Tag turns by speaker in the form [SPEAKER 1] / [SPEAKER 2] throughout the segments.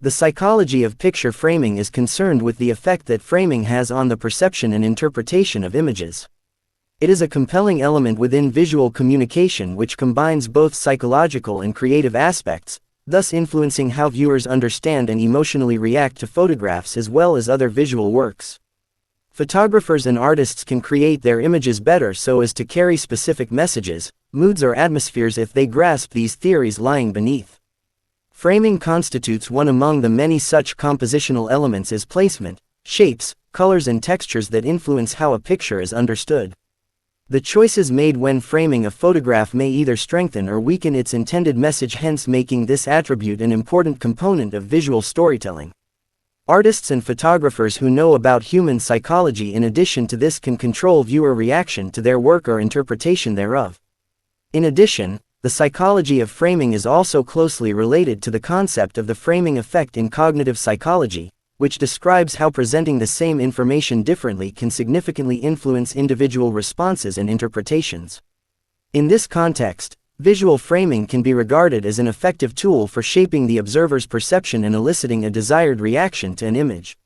[SPEAKER 1] The psychology of picture framing is concerned with the effect that framing has on the perception and interpretation of images. It is a compelling element within visual communication which combines both psychological and creative aspects, thus influencing how viewers understand and emotionally react to photographs as well as other visual works. Photographers and artists can create their images better so as to carry specific messages, moods or atmospheres if they grasp these theories lying beneath. Framing constitutes one among the many such compositional elements as placement, shapes, colors and textures that influence how a picture is understood. The choices made when framing a photograph may either strengthen or weaken its intended message, hence making this attribute an important component of visual storytelling. Artists and photographers who know about human psychology in addition to this can control viewer reaction to their work or interpretation thereof. In addition, the psychology of framing is also closely related to the concept of the framing effect in cognitive psychology, which describes how presenting the same information differently can significantly influence individual responses and interpretations. In this context, visual framing can be regarded as an effective tool for shaping the observer's perception and eliciting a desired reaction to an image.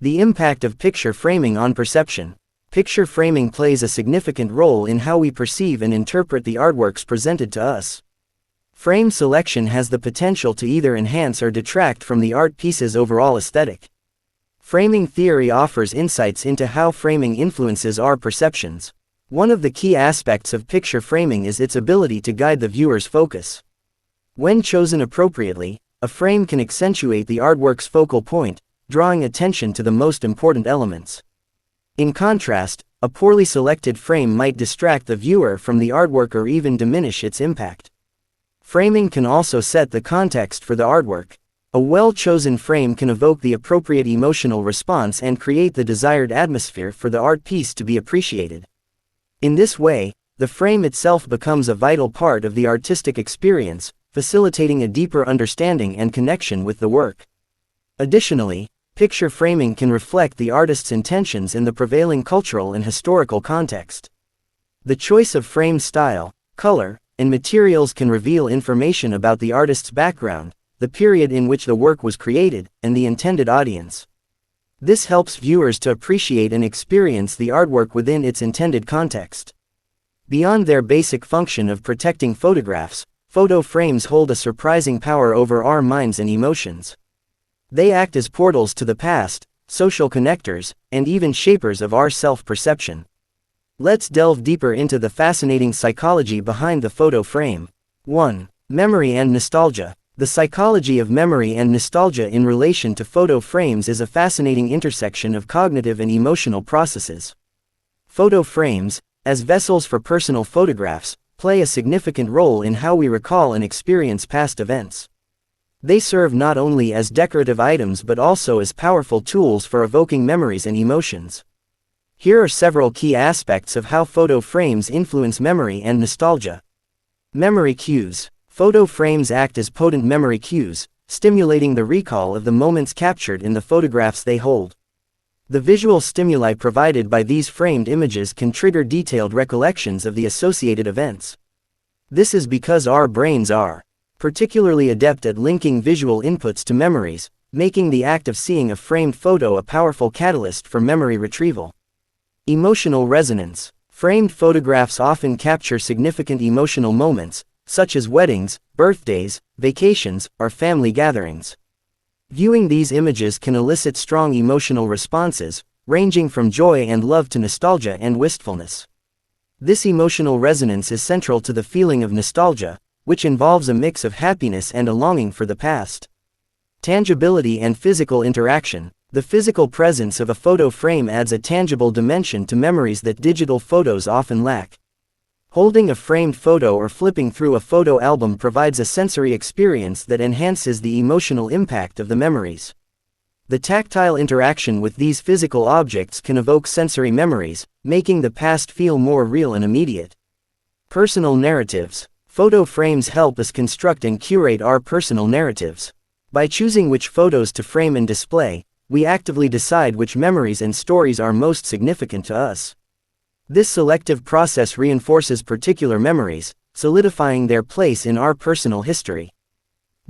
[SPEAKER 1] The impact of picture framing on perception. Picture framing plays a significant role in how we perceive and interpret the artworks presented to us. Frame selection has the potential to either enhance or detract from the art piece's overall aesthetic. Framing theory offers insights into how framing influences our perceptions. One of the key aspects of picture framing is its ability to guide the viewer's focus. When chosen appropriately, a frame can accentuate the artwork's focal point, drawing attention to the most important elements. In contrast, a poorly selected frame might distract the viewer from the artwork or even diminish its impact. Framing can also set the context for the artwork. A well-chosen frame can evoke the appropriate emotional response and create the desired atmosphere for the art piece to be appreciated. In this way, the frame itself becomes a vital part of the artistic experience, facilitating a deeper understanding and connection with the work. Additionally, picture framing can reflect the artist's intentions in the prevailing cultural and historical context. The choice of frame style, color, and materials can reveal information about the artist's background, the period in which the work was created, and the intended audience. This helps viewers to appreciate and experience the artwork within its intended context. Beyond their basic function of protecting photographs, photo frames hold a surprising power over our minds and emotions. They act as portals to the past, social connectors, and even shapers of our self-perception. Let's delve deeper into the fascinating psychology behind the photo frame. 1. Memory and nostalgia. The psychology of memory and nostalgia in relation to photo frames is a fascinating intersection of cognitive and emotional processes. Photo frames, as vessels for personal photographs, play a significant role in how we recall and experience past events. They serve not only as decorative items but also as powerful tools for evoking memories and emotions. Here are several key aspects of how photo frames influence memory and nostalgia. Memory cues. Photo frames act as potent memory cues, stimulating the recall of the moments captured in the photographs they hold. The visual stimuli provided by these framed images can trigger detailed recollections of the associated events. This is because our brains are particularly adept at linking visual inputs to memories, making the act of seeing a framed photo a powerful catalyst for memory retrieval. Emotional resonance. Framed photographs often capture significant emotional moments, such as weddings, birthdays, vacations, or family gatherings. Viewing these images can elicit strong emotional responses, ranging from joy and love to nostalgia and wistfulness. This emotional resonance is central to the feeling of nostalgia, which involves a mix of happiness and a longing for the past. Tangibility and physical interaction. The physical presence of a photo frame adds a tangible dimension to memories that digital photos often lack. Holding a framed photo or flipping through a photo album provides a sensory experience that enhances the emotional impact of the memories. The tactile interaction with these physical objects can evoke sensory memories, making the past feel more real and immediate. Personal narratives. Photo frames help us construct and curate our personal narratives. By choosing which photos to frame and display, we actively decide which memories and stories are most significant to us. This selective process reinforces particular memories, solidifying their place in our personal history.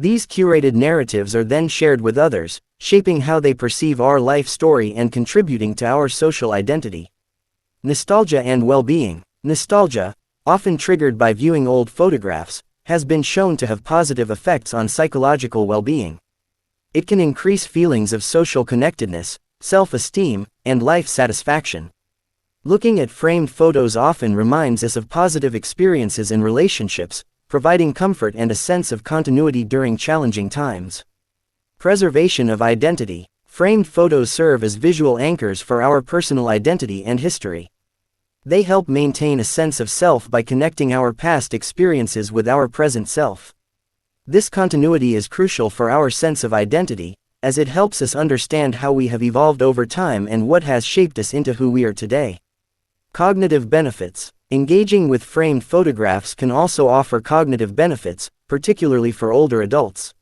[SPEAKER 1] These curated narratives are then shared with others, shaping how they perceive our life story and contributing to our social identity. Nostalgia and well-being. Nostalgia, often triggered by viewing old photographs, has been shown to have positive effects on psychological well-being. It can increase feelings of social connectedness, self-esteem, and life satisfaction. Looking at framed photos often reminds us of positive experiences in relationships, providing comfort and a sense of continuity during challenging times. Preservation of identity. Framed photos serve as visual anchors for our personal identity and history. They help maintain a sense of self by connecting our past experiences with our present self. This continuity is crucial for our sense of identity, as it helps us understand how we have evolved over time and what has shaped us into who we are today. Cognitive benefits. Engaging with framed photographs can also offer cognitive benefits, particularly for older adults.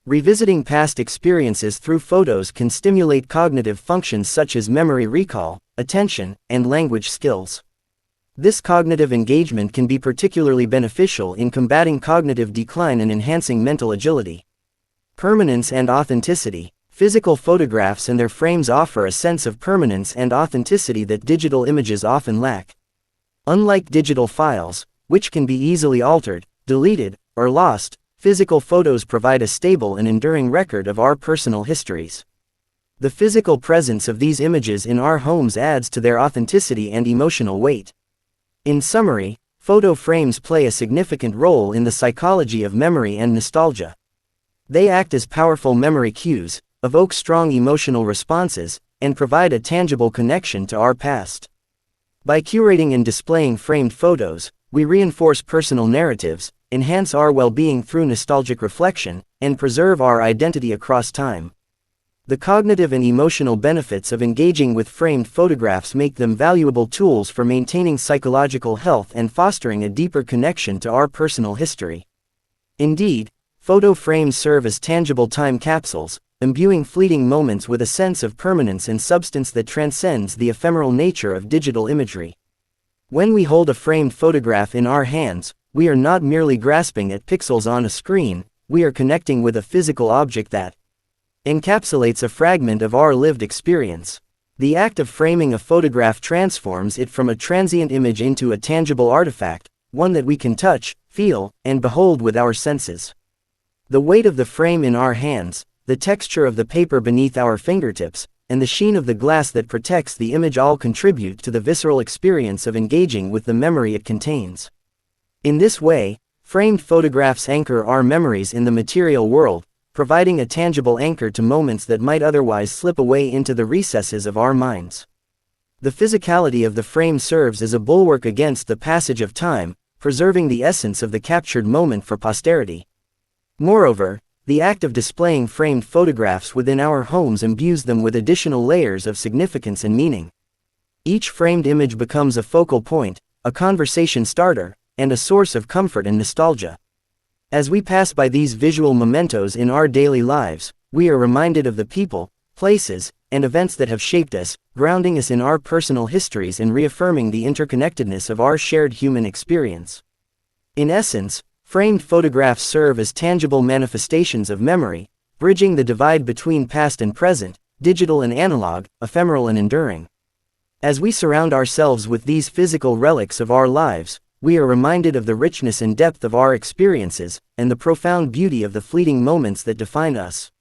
[SPEAKER 1] Revisiting past experiences through photos can stimulate cognitive functions such as memory recall, attention, and language skills. This cognitive engagement can be particularly beneficial in combating cognitive decline and enhancing mental agility. Permanence and authenticity. Physical photographs and their frames offer a sense of permanence and authenticity that digital images often lack. Unlike digital files, which can be easily altered, deleted, or lost, physical photos provide a stable and enduring record of our personal histories. The physical presence of these images in our homes adds to their authenticity and emotional weight. In summary, photo frames play a significant role in the psychology of memory and nostalgia. They act as powerful memory cues, evoke strong emotional responses, and provide a tangible connection to our past. By curating and displaying framed photos, we reinforce personal narratives, enhance our well-being through nostalgic reflection, and preserve our identity across time. The cognitive and emotional benefits of engaging with framed photographs make them valuable tools for maintaining psychological health and fostering a deeper connection to our personal history. Indeed, photo frames serve as tangible time capsules, imbuing fleeting moments with a sense of permanence and substance that transcends the ephemeral nature of digital imagery. When we hold a framed photograph in our hands, we are not merely grasping at pixels on a screen, we are connecting with a physical object that encapsulates a fragment of our lived experience. The act of framing a photograph transforms it from a transient image into a tangible artifact, one that we can touch, feel, and behold with our senses. The weight of the frame in our hands, the texture of the paper beneath our fingertips, and the sheen of the glass that protects the image all contribute to the visceral experience of engaging with the memory it contains. In this way, framed photographs anchor our memories in the material world, providing a tangible anchor to moments that might otherwise slip away into the recesses of our minds. The physicality of the frame serves as a bulwark against the passage of time, preserving the essence of the captured moment for posterity. Moreover, the act of displaying framed photographs within our homes imbues them with additional layers of significance and meaning. Each framed image becomes a focal point, a conversation starter, and a source of comfort and nostalgia. As we pass by these visual mementos in our daily lives, we are reminded of the people, places, and events that have shaped us, grounding us in our personal histories and reaffirming the interconnectedness of our shared human experience. In essence, framed photographs serve as tangible manifestations of memory, bridging the divide between past and present, digital and analog, ephemeral and enduring. As we surround ourselves with these physical relics of our lives, we are reminded of the richness and depth of our experiences, and the profound beauty of the fleeting moments that define us.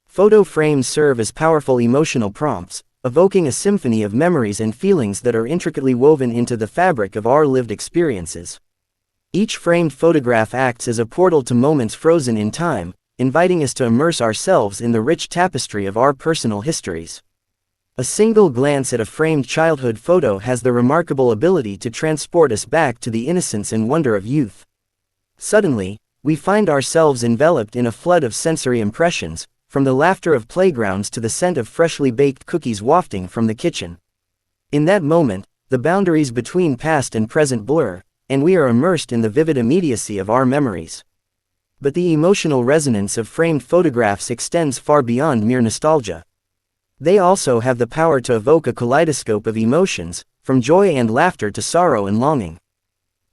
[SPEAKER 1] Photo frames serve as powerful emotional prompts, evoking a symphony of memories and feelings that are intricately woven into the fabric of our lived experiences. Each framed photograph acts as a portal to moments frozen in time, inviting us to immerse ourselves in the rich tapestry of our personal histories. A single glance at a framed childhood photo has the remarkable ability to transport us back to the innocence and wonder of youth. Suddenly, we find ourselves enveloped in a flood of sensory impressions, from the laughter of playgrounds to the scent of freshly baked cookies wafting from the kitchen. In that moment, the boundaries between past and present blur, and we are immersed in the vivid immediacy of our memories. But the emotional resonance of framed photographs extends far beyond mere nostalgia. They also have the power to evoke a kaleidoscope of emotions, from joy and laughter to sorrow and longing.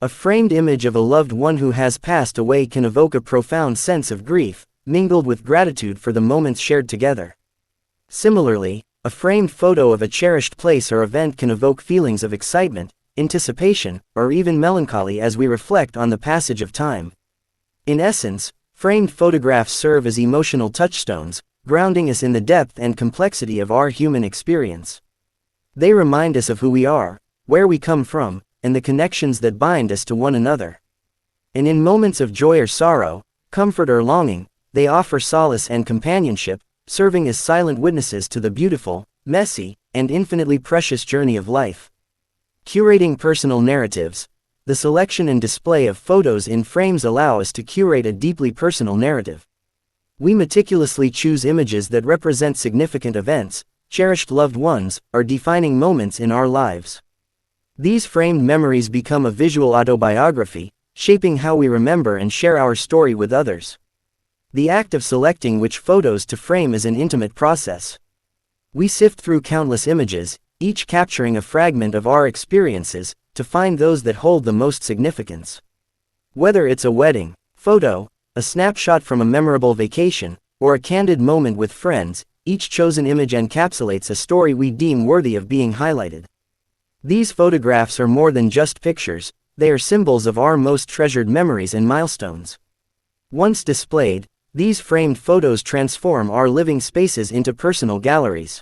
[SPEAKER 1] A framed image of a loved one who has passed away can evoke a profound sense of grief, mingled with gratitude for the moments shared together. Similarly, a framed photo of a cherished place or event can evoke feelings of excitement, anticipation, or even melancholy as we reflect on the passage of time. In essence, framed photographs serve as emotional touchstones, grounding us in the depth and complexity of our human experience. They remind us of who we are, where we come from, and the connections that bind us to one another. And in moments of joy or sorrow, comfort or longing, they offer solace and companionship, serving as silent witnesses to the beautiful, messy, and infinitely precious journey of life. Curating personal narratives. The selection and display of photos in frames allow us to curate a deeply personal narrative. We meticulously choose images that represent significant events, cherished loved ones, or defining moments in our lives. These framed memories become a visual autobiography, shaping how we remember and share our story with others. The act of selecting which photos to frame is an intimate process. We sift through countless images, each capturing a fragment of our experiences, to find those that hold the most significance. Whether it's a wedding photo, a snapshot from a memorable vacation, or a candid moment with friends, each chosen image encapsulates a story we deem worthy of being highlighted. These photographs are more than just pictures, they are symbols of our most treasured memories and milestones. Once displayed, these framed photos transform our living spaces into personal galleries.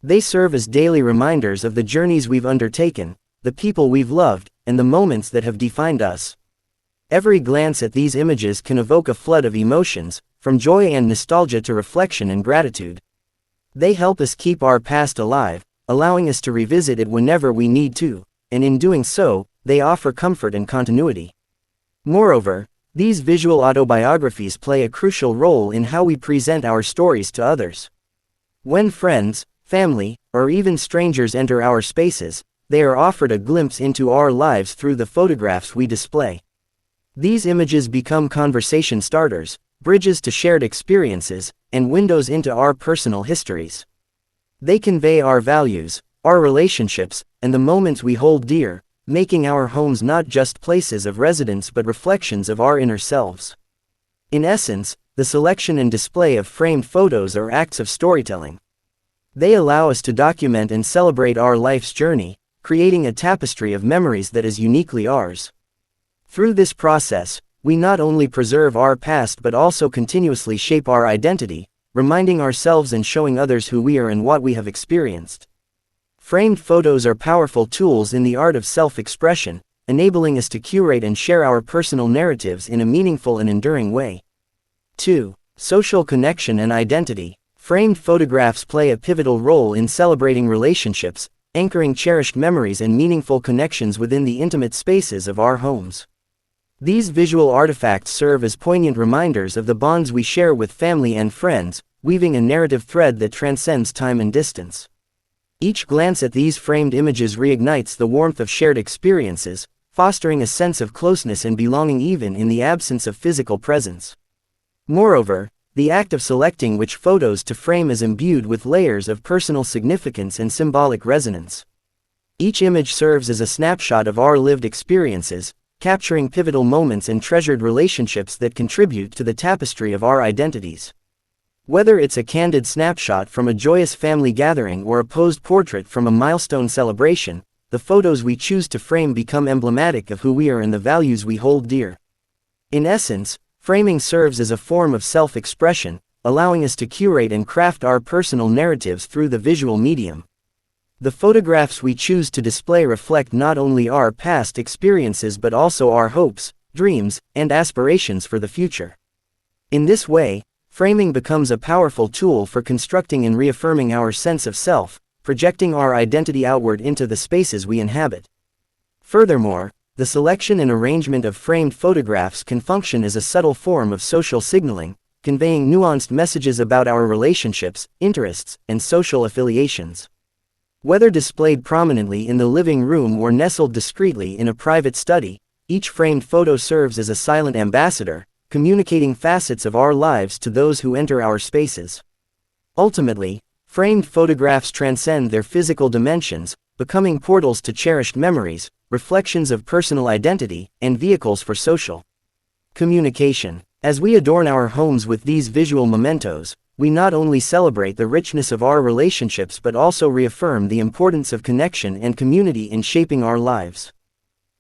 [SPEAKER 1] They serve as daily reminders of the journeys we've undertaken, the people we've loved, and the moments that have defined us. Every glance at these images can evoke a flood of emotions, from joy and nostalgia to reflection and gratitude. They help us keep our past alive, allowing us to revisit it whenever we need to, and in doing so, they offer comfort and continuity. Moreover, these visual autobiographies play a crucial role in how we present our stories to others. When friends, family, or even strangers enter our spaces, they are offered a glimpse into our lives through the photographs we display. These images become conversation starters, bridges to shared experiences, and windows into our personal histories. They convey our values, our relationships, and the moments we hold dear, making our homes not just places of residence but reflections of our inner selves. In essence, the selection and display of framed photos are acts of storytelling. They allow us to document and celebrate our life's journey, creating a tapestry of memories that is uniquely ours. Through this process, we not only preserve our past but also continuously shape our identity, reminding ourselves and showing others who we are and what we have experienced. Framed photos are powerful tools in the art of self-expression, enabling us to curate and share our personal narratives in a meaningful and enduring way. 2. Social connection and identity. Framed photographs play a pivotal role in celebrating relationships, anchoring cherished memories and meaningful connections within the intimate spaces of our homes. These visual artifacts serve as poignant reminders of the bonds we share with family and friends, weaving a narrative thread that transcends time and distance. Each glance at these framed images reignites the warmth of shared experiences, fostering a sense of closeness and belonging even in the absence of physical presence. Moreover, the act of selecting which photos to frame is imbued with layers of personal significance and symbolic resonance. Each image serves as a snapshot of our lived experiences, capturing pivotal moments and treasured relationships that contribute to the tapestry of our identities. Whether it's a candid snapshot from a joyous family gathering or a posed portrait from a milestone celebration, the photos we choose to frame become emblematic of who we are and the values we hold dear. In essence, framing serves as a form of self-expression, allowing us to curate and craft our personal narratives through the visual medium. The photographs we choose to display reflect not only our past experiences but also our hopes, dreams, and aspirations for the future. In this way, framing becomes a powerful tool for constructing and reaffirming our sense of self, projecting our identity outward into the spaces we inhabit. Furthermore, the selection and arrangement of framed photographs can function as a subtle form of social signaling, conveying nuanced messages about our relationships, interests, and social affiliations. Whether displayed prominently in the living room or nestled discreetly in a private study, each framed photo serves as a silent ambassador, communicating facets of our lives to those who enter our spaces. Ultimately, framed photographs transcend their physical dimensions, becoming portals to cherished memories, reflections of personal identity, and vehicles for social communication. As we adorn our homes with these visual mementos, we not only celebrate the richness of our relationships but also reaffirm the importance of connection and community in shaping our lives.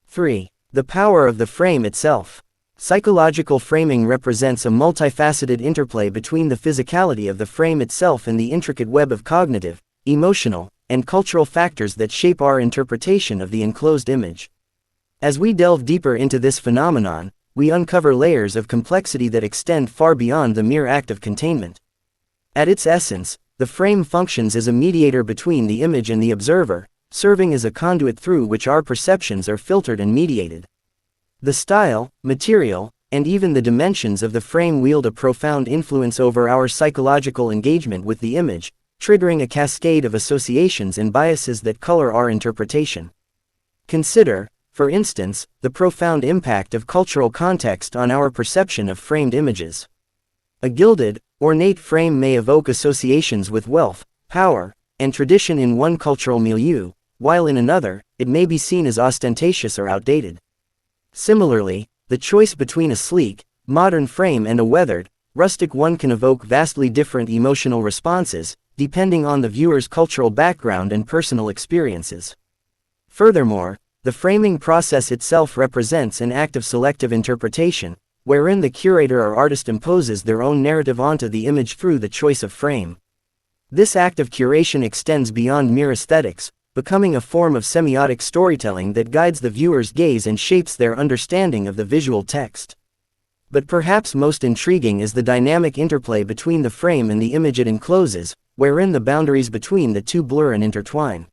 [SPEAKER 1] 3. The power of the frame itself. Psychological framing represents a multifaceted interplay between the physicality of the frame itself and the intricate web of cognitive, emotional, and cultural factors that shape our interpretation of the enclosed image. As we delve deeper into this phenomenon, we uncover layers of complexity that extend far beyond the mere act of containment. At its essence, the frame functions as a mediator between the image and the observer, serving as a conduit through which our perceptions are filtered and mediated. The style, material, and even the dimensions of the frame wield a profound influence over our psychological engagement with the image, triggering a cascade of associations and biases that color our interpretation. Consider, for instance, the profound impact of cultural context on our perception of framed images. A gilded, ornate frame may evoke associations with wealth, power, and tradition in one cultural milieu, while in another, it may be seen as ostentatious or outdated. Similarly, the choice between a sleek, modern frame and a weathered, rustic one can evoke vastly different emotional responses, depending on the viewer's cultural background and personal experiences. Furthermore, the framing process itself represents an act of selective interpretation, wherein the curator or artist imposes their own narrative onto the image through the choice of frame. This act of curation extends beyond mere aesthetics, becoming a form of semiotic storytelling that guides the viewer's gaze and shapes their understanding of the visual text. But perhaps most intriguing is the dynamic interplay between the frame and the image it encloses, wherein the boundaries between the two blur and intertwine.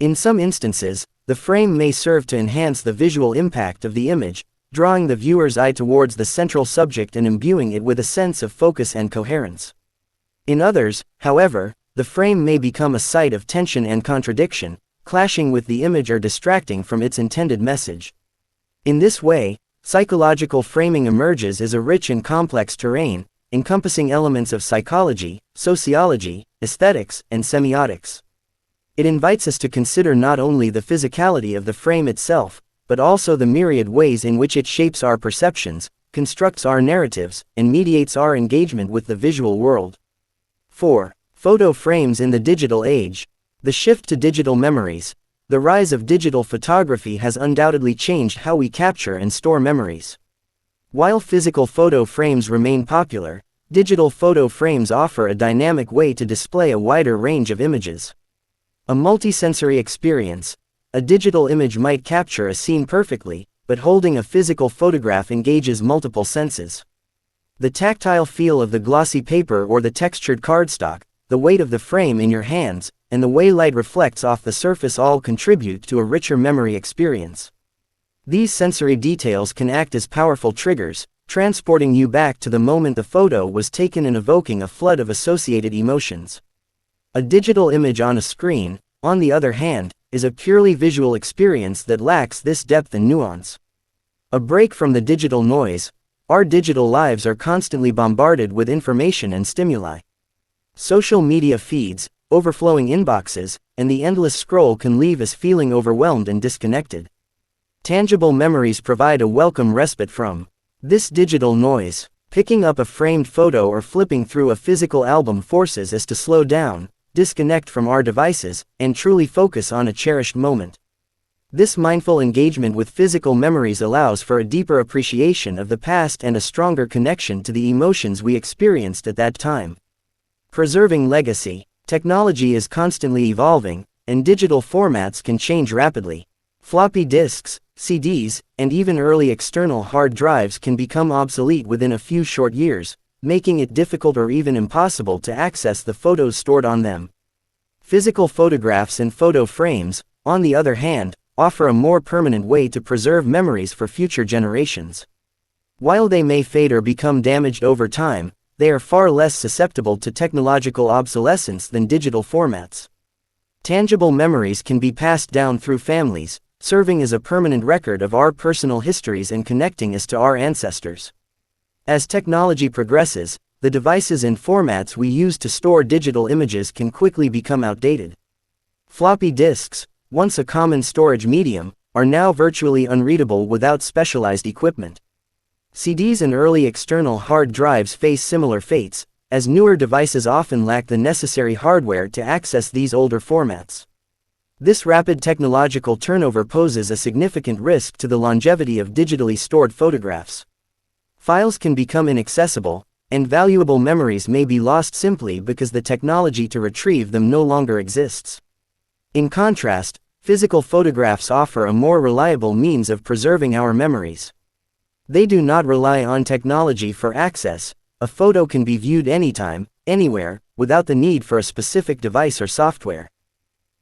[SPEAKER 1] In some instances, the frame may serve to enhance the visual impact of the image, drawing the viewer's eye towards the central subject and imbuing it with a sense of focus and coherence. In others, however, the frame may become a site of tension and contradiction, clashing with the image or distracting from its intended message. In this way, psychological framing emerges as a rich and complex terrain, encompassing elements of psychology, sociology, aesthetics, and semiotics. It invites us to consider not only the physicality of the frame itself, but also the myriad ways in which it shapes our perceptions, constructs our narratives, and mediates our engagement with the visual world. 4. Photo frames in the digital age. The shift to digital memories. The rise of digital photography has undoubtedly changed how we capture and store memories. While physical photo frames remain popular, digital photo frames offer a dynamic way to display a wider range of images. A multisensory experience. A digital image might capture a scene perfectly, but holding a physical photograph engages multiple senses. The tactile feel of the glossy paper or the textured cardstock, the weight of the frame in your hands, and the way light reflects off the surface all contribute to a richer memory experience. These sensory details can act as powerful triggers, transporting you back to the moment the photo was taken and evoking a flood of associated emotions. A digital image on a screen, on the other hand, is a purely visual experience that lacks this depth and nuance. A break from the digital noise. Our digital lives are constantly bombarded with information and stimuli. Social media feeds, overflowing inboxes, and the endless scroll can leave us feeling overwhelmed and disconnected. Tangible memories provide a welcome respite from this digital noise. Picking up a framed photo or flipping through a physical album forces us to slow down, disconnect from our devices, and truly focus on a cherished moment. This mindful engagement with physical memories allows for a deeper appreciation of the past and a stronger connection to the emotions we experienced at that time. Preserving legacy. Technology is constantly evolving, and digital formats can change rapidly. Floppy disks, CDs, and even early external hard drives can become obsolete within a few short years, making it difficult or even impossible to access the photos stored on them. Physical photographs and photo frames, on the other hand, offer a more permanent way to preserve memories for future generations. While they may fade or become damaged over time, they are far less susceptible to technological obsolescence than digital formats. Tangible memories can be passed down through families, serving as a permanent record of our personal histories and connecting us to our ancestors. As technology progresses, the devices and formats we use to store digital images can quickly become outdated. Floppy disks, once a common storage medium, are now virtually unreadable without specialized equipment. CDs and early external hard drives face similar fates, as newer devices often lack the necessary hardware to access these older formats. This rapid technological turnover poses a significant risk to the longevity of digitally stored photographs. Files can become inaccessible, and valuable memories may be lost simply because the technology to retrieve them no longer exists. In contrast, physical photographs offer a more reliable means of preserving our memories. They do not rely on technology for access. A photo can be viewed anytime, anywhere, without the need for a specific device or software.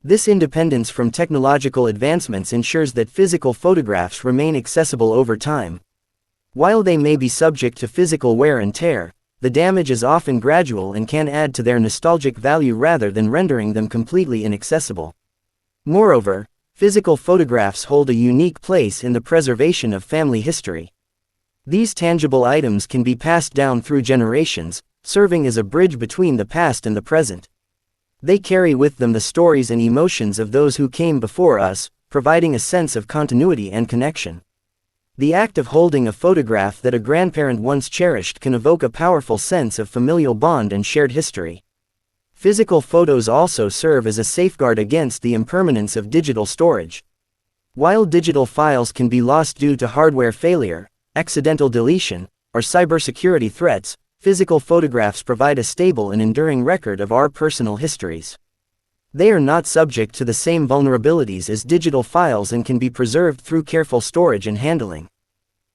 [SPEAKER 1] This independence from technological advancements ensures that physical photographs remain accessible over time. While they may be subject to physical wear and tear, the damage is often gradual and can add to their nostalgic value rather than rendering them completely inaccessible. Moreover, physical photographs hold a unique place in the preservation of family history. These tangible items can be passed down through generations, serving as a bridge between the past and the present. They carry with them the stories and emotions of those who came before us, providing a sense of continuity and connection. The act of holding a photograph that a grandparent once cherished can evoke a powerful sense of familial bond and shared history. Physical photos also serve as a safeguard against the impermanence of digital storage. While digital files can be lost due to hardware failure, accidental deletion, or cybersecurity threats, physical photographs provide a stable and enduring record of our personal histories. They are not subject to the same vulnerabilities as digital files and can be preserved through careful storage and handling.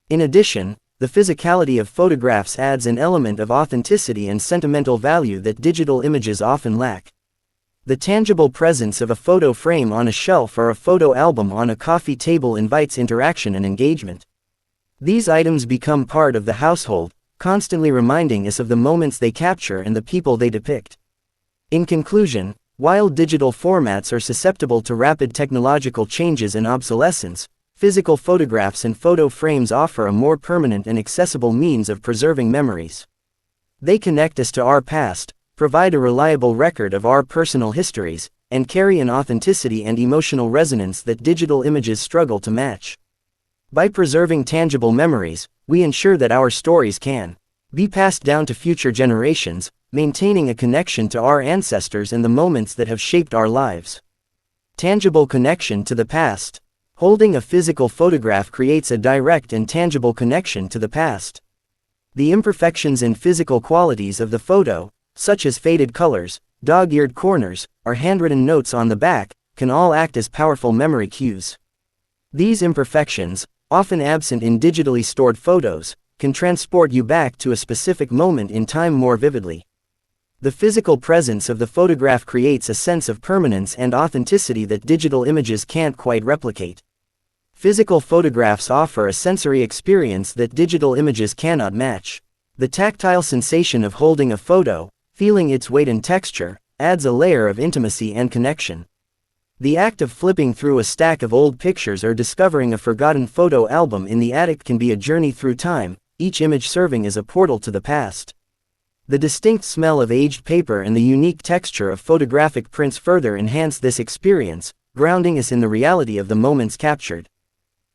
[SPEAKER 1] In addition, the physicality of photographs adds an element of authenticity and sentimental value that digital images often lack. The tangible presence of a photo frame on a shelf or a photo album on a coffee table invites interaction and engagement. These items become part of the household, constantly reminding us of the moments they capture and the people they depict. In conclusion, while digital formats are susceptible to rapid technological changes and obsolescence, physical photographs and photo frames offer a more permanent and accessible means of preserving memories. They connect us to our past, provide a reliable record of our personal histories, and carry an authenticity and emotional resonance that digital images struggle to match. By preserving tangible memories, we ensure that our stories can be passed down to future generations, maintaining a connection to our ancestors and the moments that have shaped our lives. Tangible connection to the past. Holding a physical photograph creates a direct and tangible connection to the past. The imperfections and physical qualities of the photo, such as faded colors, dog-eared corners, or handwritten notes on the back, can all act as powerful memory cues. These imperfections, often absent in digitally stored photos, can transport you back to a specific moment in time more vividly. The physical presence of the photograph creates a sense of permanence and authenticity that digital images can't quite replicate. Physical photographs offer a sensory experience that digital images cannot match. The tactile sensation of holding a photo, feeling its weight and texture, adds a layer of intimacy and connection. The act of flipping through a stack of old pictures or discovering a forgotten photo album in the attic can be a journey through time, each image serving as a portal to the past. The distinct smell of aged paper and the unique texture of photographic prints further enhance this experience, grounding us in the reality of the moments captured.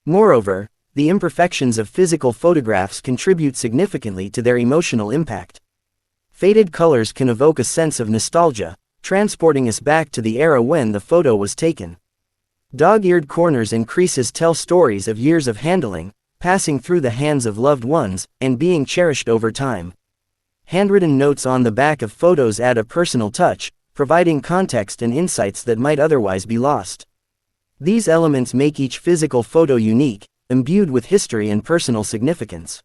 [SPEAKER 1] Moreover, the imperfections of physical photographs contribute significantly to their emotional impact. Faded colors can evoke a sense of nostalgia, transporting us back to the era when the photo was taken. Dog-eared corners and creases tell stories of years of handling, passing through the hands of loved ones, and being cherished over time. Handwritten notes on the back of photos add a personal touch, providing context and insights that might otherwise be lost. These elements make each physical photo unique, imbued with history and personal significance.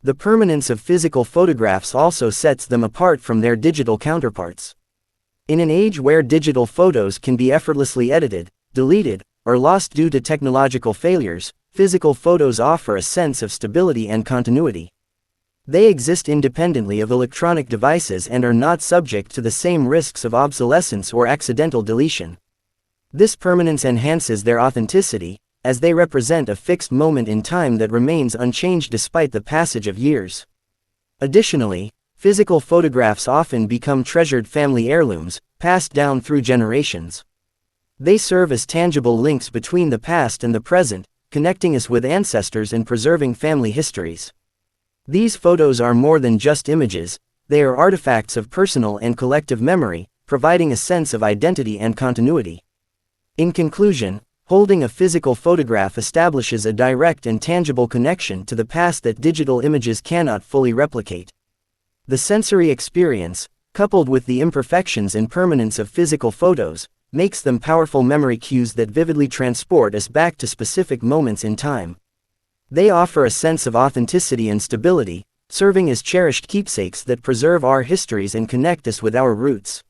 [SPEAKER 1] The permanence of physical photographs also sets them apart from their digital counterparts. In an age where digital photos can be effortlessly edited, deleted, or lost due to technological failures, physical photos offer a sense of stability and continuity. They exist independently of electronic devices and are not subject to the same risks of obsolescence or accidental deletion. This permanence enhances their authenticity, as they represent a fixed moment in time that remains unchanged despite the passage of years. Additionally, physical photographs often become treasured family heirlooms, passed down through generations. They serve as tangible links between the past and the present, connecting us with ancestors and preserving family histories. These photos are more than just images, they are artifacts of personal and collective memory, providing a sense of identity and continuity. In conclusion, holding a physical photograph establishes a direct and tangible connection to the past that digital images cannot fully replicate. The sensory experience, coupled with the imperfections and permanence of physical photos, makes them powerful memory cues that vividly transport us back to specific moments in time. They offer a sense of authenticity and stability, serving as cherished keepsakes that preserve our histories and connect us with our roots.